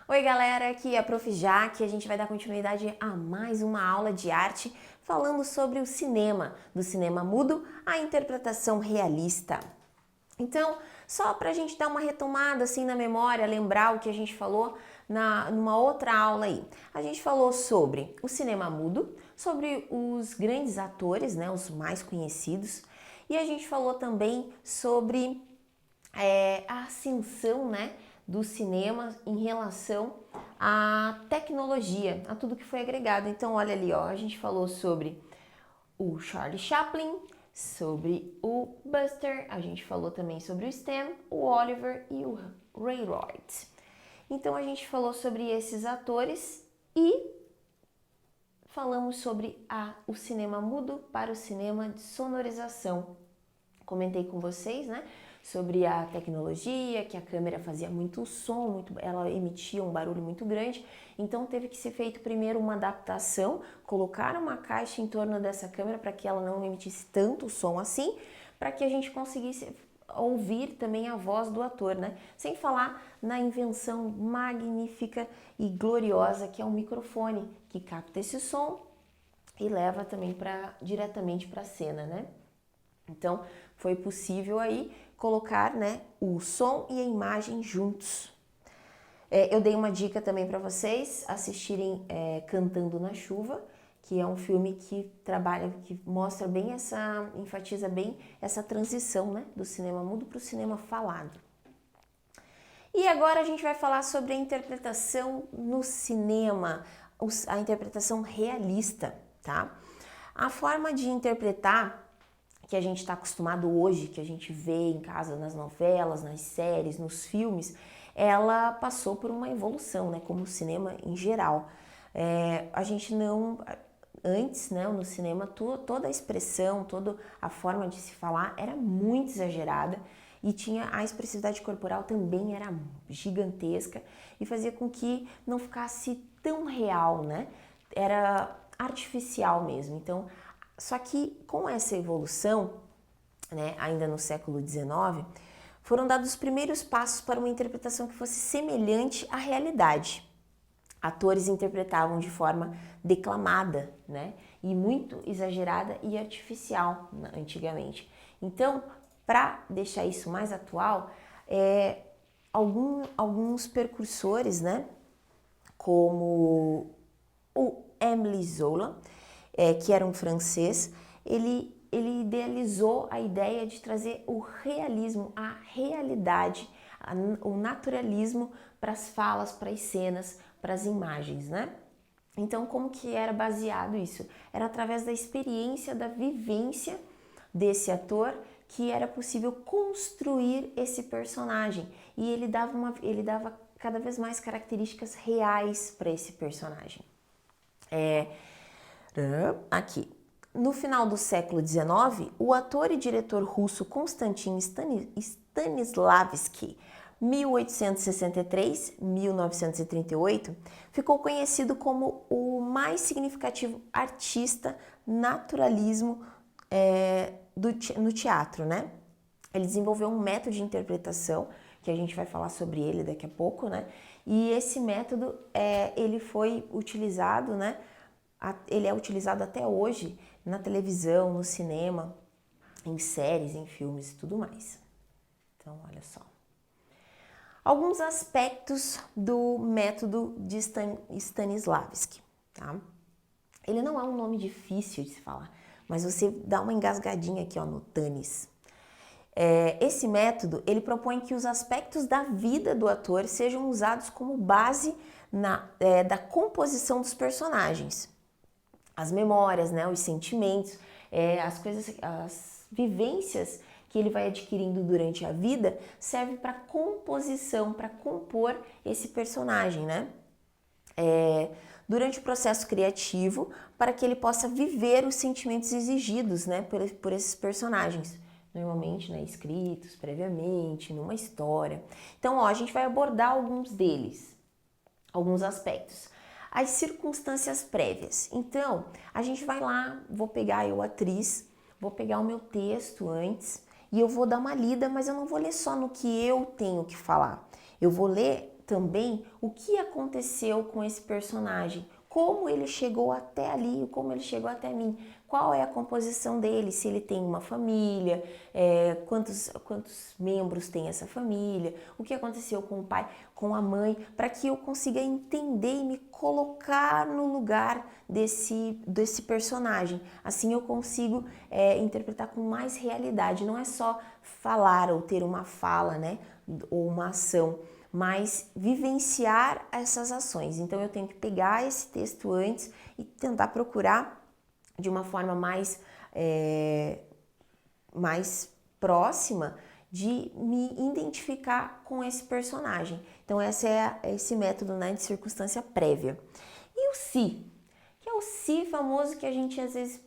Oi galera, aqui é a Prof. Jaque. A gente vai dar continuidade a mais uma aula de arte falando sobre o cinema, do cinema mudo à interpretação realista. Então, só para a gente dar uma retomada assim na memória, lembrar o que a gente falou numa outra aula aí. A gente falou sobre o cinema mudo, sobre os grandes atores, né, os mais conhecidos, e a gente falou também sobre a ascensão, né, do cinema em relação à tecnologia, a tudo que foi agregado. Então, olha ali, ó, a gente falou sobre o Charlie Chaplin, sobre o Buster, a gente falou também sobre o Stan, o Oliver e o Ray Wright. Então, a gente falou sobre esses atores e falamos sobre o cinema mudo para o cinema de sonorização. Comentei com vocês, né, sobre a tecnologia, que a câmera fazia muito som, ela emitia um barulho muito grande, então teve que ser feito primeiro uma adaptação, colocar uma caixa em torno dessa câmera para que ela não emitisse tanto som assim, para que a gente conseguisse ouvir também a voz do ator, né? Sem falar na invenção magnífica e gloriosa que é o microfone, que capta esse som e leva também diretamente para a cena, né? Então, foi possível aí colocar, né, o som e a imagem juntos. Eu dei uma dica também para vocês assistirem Cantando na Chuva, que é um filme que mostra bem enfatiza bem essa transição, né, do cinema mudo para o cinema falado. E agora a gente vai falar sobre a interpretação no cinema, a interpretação realista, tá? A forma de interpretar que a gente está acostumado hoje, que a gente vê em casa nas novelas, nas séries, nos filmes, ela passou por uma evolução, né? Como o cinema em geral. A gente não... Antes, né, no cinema, toda a expressão, toda a forma de se falar era muito exagerada e tinha a expressividade corporal também era gigantesca e fazia com que não ficasse tão real, né? Era artificial mesmo. Então, só que com essa evolução, né, ainda no século XIX, foram dados os primeiros passos para uma interpretação que fosse semelhante à realidade. Atores interpretavam de forma declamada, né, e muito exagerada e artificial antigamente. Então, para deixar isso mais atual, alguns percursores, né, como o Émile Zola, que era um francês, ele idealizou a ideia de trazer o realismo, a realidade, o naturalismo para as falas, para as cenas, para as imagens, né? Então, como que era baseado isso? Era através da experiência, da vivência desse ator que era possível construir esse personagem. E ele dava cada vez mais características reais para esse personagem. Aqui. No final do século XIX, o ator e diretor russo Konstantin Stanislavski, 1863-1938, ficou conhecido como o mais significativo artista naturalismo no teatro, né? Ele desenvolveu um método de interpretação, que a gente vai falar sobre ele daqui a pouco, né? E esse método, ele foi utilizado, né? Ele é utilizado até hoje na televisão, no cinema, em séries, em filmes e tudo mais. Então, olha só. Alguns aspectos do método de Stanislavski, tá? Ele não é um nome difícil de se falar, mas você dá uma engasgadinha aqui, ó, no Tanis. Esse método, ele propõe que os aspectos da vida do ator sejam usados como base da composição dos personagens. As memórias, né, os sentimentos, as vivências que ele vai adquirindo durante a vida serve para composição, para compor esse personagem, né? Durante o processo criativo, para que ele possa viver os sentimentos exigidos, né, por esses personagens, normalmente, né, escritos previamente, numa história. Então, ó, a gente vai abordar alguns deles, alguns aspectos. As circunstâncias prévias. Então, a gente vai lá, vou pegar eu, atriz, vou pegar o meu texto antes e eu vou dar uma lida, mas eu não vou ler só no que eu tenho que falar. Eu vou ler também o que aconteceu com esse personagem, como ele chegou até ali, como ele chegou até mim, qual é a composição dele, se ele tem uma família, quantos membros tem essa família, o que aconteceu com o pai, com a mãe, para que eu consiga entender e me colocar no lugar desse personagem. Assim eu consigo interpretar com mais realidade, não é só falar ou ter uma fala, né, ou uma ação, mas vivenciar essas ações. Então eu tenho que pegar esse texto antes e tentar procurar de uma forma mais próxima de me identificar com esse personagem. Então esse é esse método, né, de circunstância prévia. E o se, que é o se famoso que a gente às vezes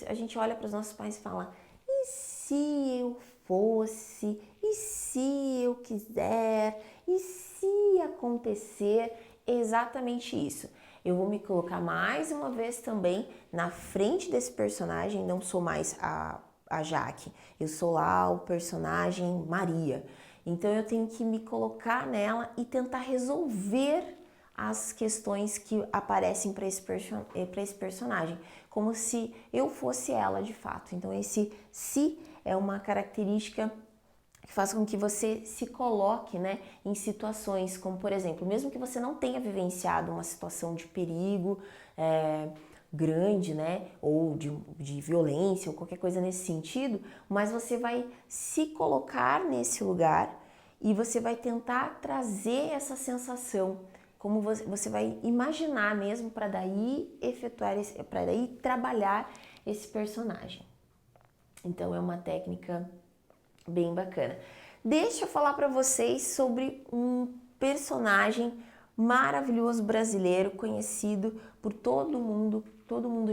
a gente olha para os nossos pais e fala: e se eu fosse, e se eu quiser, e se acontecer exatamente isso. Eu vou me colocar mais uma vez também na frente desse personagem, não sou mais a Jaque, eu sou lá o personagem Maria. Então eu tenho que me colocar nela e tentar resolver as questões que aparecem para esse personagem, como se eu fosse ela de fato. Então esse se é uma característica que faz com que você se coloque, né, em situações como, por exemplo, mesmo que você não tenha vivenciado uma situação de perigo grande, né, ou de violência ou qualquer coisa nesse sentido, mas você vai se colocar nesse lugar e você vai tentar trazer essa sensação, como você vai imaginar mesmo para daí para daí trabalhar esse personagem. Então é uma técnica bem bacana. Deixa eu falar para vocês sobre um personagem maravilhoso brasileiro, conhecido por todo mundo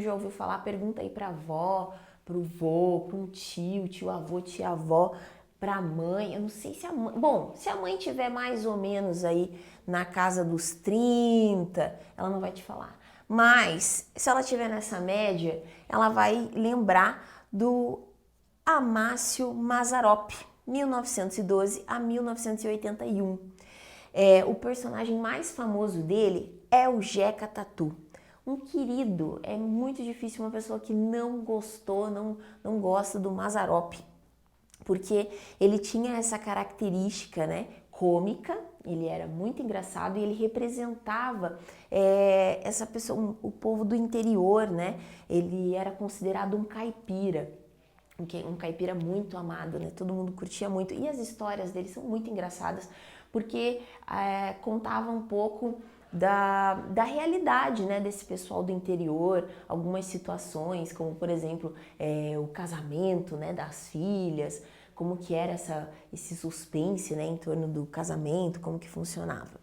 já ouviu falar. Pergunta aí para avó, pro vô, para um tio avô, tia avó, para a mãe. Eu não sei se a mãe, bom, se a mãe tiver mais ou menos aí na casa dos 30, ela não vai te falar. Mas se ela tiver nessa média, ela vai lembrar do Amácio Mazzaropi, 1912 a 1981. O personagem mais famoso dele é o Jeca Tatu. Um querido, é muito difícil uma pessoa que não gostou, não gosta do Mazzaropi, porque ele tinha essa característica, né, cômica, ele era muito engraçado e ele representava essa pessoa, o povo do interior, né, ele era considerado um caipira. Um caipira muito amado, né? Todo mundo curtia muito. E as histórias dele são muito engraçadas, porque contavam um pouco da realidade, né, desse pessoal do interior, algumas situações, como por exemplo o casamento, né, das filhas, como que era esse suspense, né, em torno do casamento, como que funcionava.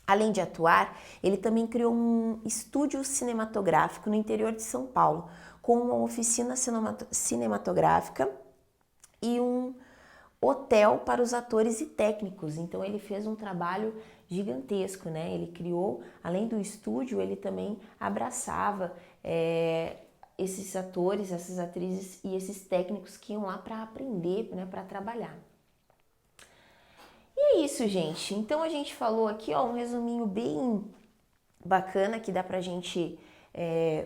Além de atuar, ele também criou um estúdio cinematográfico no interior de São Paulo, com uma oficina cinematográfica e um hotel para os atores e técnicos. Então ele fez um trabalho gigantesco, né? Ele criou, além do estúdio, ele também abraçava esses atores, essas atrizes e esses técnicos que iam lá para aprender, né, para trabalhar. E é isso, gente. Então a gente falou aqui, ó, um resuminho bem bacana que dá pra gente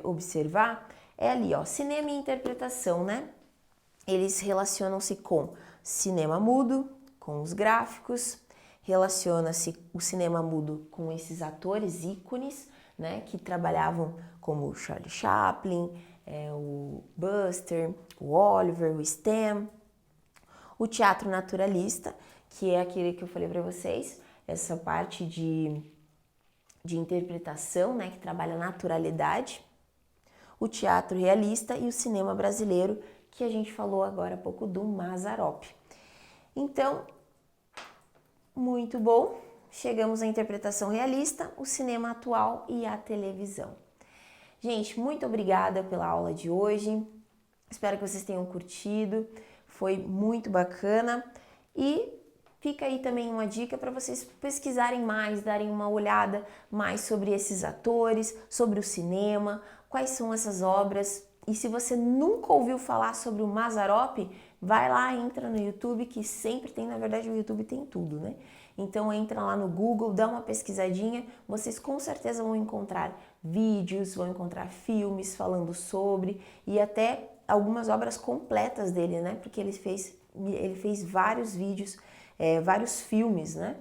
observar. É ali, ó, cinema e interpretação, né? Eles relacionam-se com cinema mudo, com os gráficos, relaciona-se o cinema mudo com esses atores ícones, né, que trabalhavam como o Charlie Chaplin, o Buster, o Oliver, o Stan. O teatro naturalista, que é aquele que eu falei para vocês, essa parte de interpretação, né, que trabalha a naturalidade. O teatro realista e o cinema brasileiro, que a gente falou agora há pouco do Mazzaropi. Então, muito bom. Chegamos à interpretação realista, o cinema atual e a televisão. Gente, muito obrigada pela aula de hoje. Espero que vocês tenham curtido. Foi muito bacana. E fica aí também uma dica para vocês pesquisarem mais, darem uma olhada mais sobre esses atores, sobre o cinema, quais são essas obras. E se você nunca ouviu falar sobre o Mazzaropi, vai lá, entra no YouTube, que sempre tem, na verdade o YouTube tem tudo, né? Então entra lá no Google, dá uma pesquisadinha, vocês com certeza vão encontrar vídeos, vão encontrar filmes falando sobre e até algumas obras completas dele, né? Porque ele fez vários vídeos, vários filmes, né?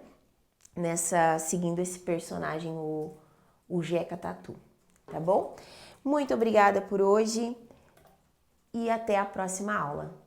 Seguindo esse personagem, o Jeca Tatu, tá bom? Muito obrigada por hoje e até a próxima aula.